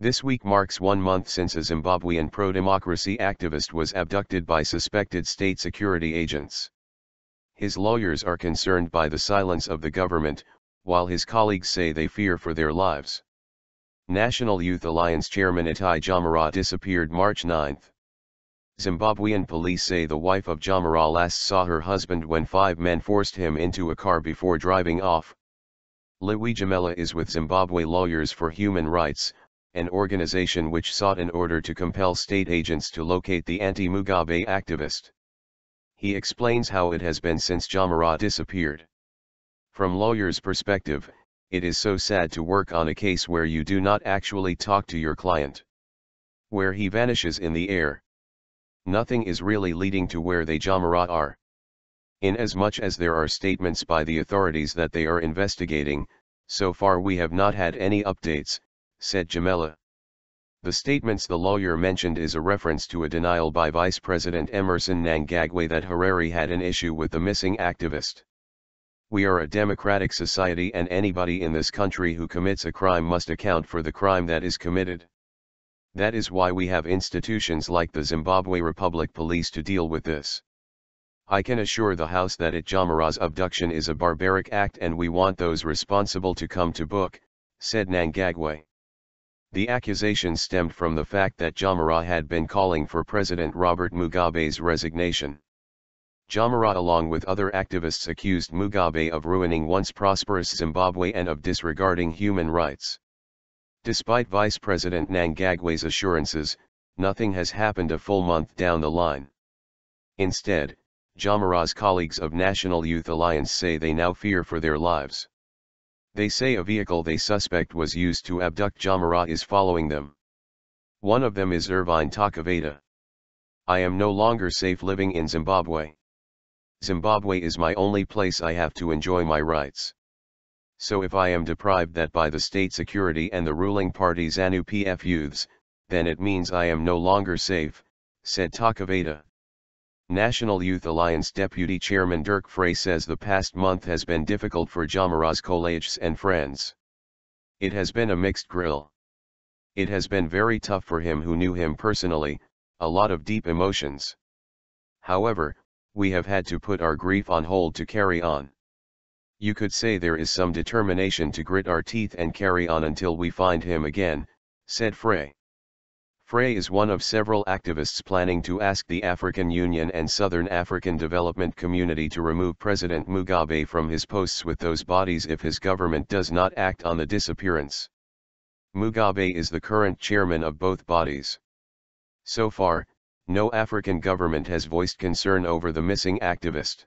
This week marks 1 month since a Zimbabwean pro-democracy activist was abducted by suspected state security agents. His lawyers are concerned by the silence of the government, while his colleagues say they fear for their lives. National Youth Alliance chairman Itai Dzamara disappeared March 9. Zimbabwean police say the wife of Jamara last saw her husband when 5 men forced him into a car before driving off. Lizwe Jamela is with Zimbabwe Lawyers for Human Rights, an organization which sought an order to compel state agents to locate the anti-Mugabe activist. He explains how it has been since Jamara disappeared. From lawyers' perspective, it is so sad to work on a case where you do not actually talk to your client. Where he vanishes in the air. Nothing is really leading to where they Jamara are. Inasmuch as there are statements by the authorities that they are investigating, so far we have not had any updates, said Jamela. The statements the lawyer mentioned is a reference to a denial by Vice President Emmerson Mnangagwa that Harare had an issue with the missing activist. We are a democratic society and anybody in this country who commits a crime must account for the crime that is committed. That is why we have institutions like the Zimbabwe Republic Police to deal with this. I can assure the House that Jamara's abduction is a barbaric act and we want those responsible to come to book, said Mnangagwa. The accusation stemmed from the fact that Jamara had been calling for President Robert Mugabe's resignation. Jamara along with other activists accused Mugabe of ruining once prosperous Zimbabwe and of disregarding human rights. Despite Vice President Mnangagwa's assurances, nothing has happened a full month down the line. Instead, Jamara's colleagues of National Youth Alliance say they now fear for their lives. They say a vehicle they suspect was used to abduct Jamara is following them. One of them is Irvine Takaveda. I am no longer safe living in Zimbabwe. Zimbabwe is my only place I have to enjoy my rights. So if I am deprived that by the state security and the ruling party ZANU-PF youths, then it means I am no longer safe, said Takaveda. National Youth Alliance Deputy Chairman Dirk Frey says the past month has been difficult for Jamara's colleagues and friends. It has been a mixed grill. It has been very tough for him who knew him personally, a lot of deep emotions. However, we have had to put our grief on hold to carry on. You could say there is some determination to grit our teeth and carry on until we find him again, said Frey. Frey is one of several activists planning to ask the African Union and Southern African Development Community to remove President Mugabe from his posts with those bodies if his government does not act on the disappearance. Mugabe is the current chairman of both bodies. So far, no African government has voiced concern over the missing activist.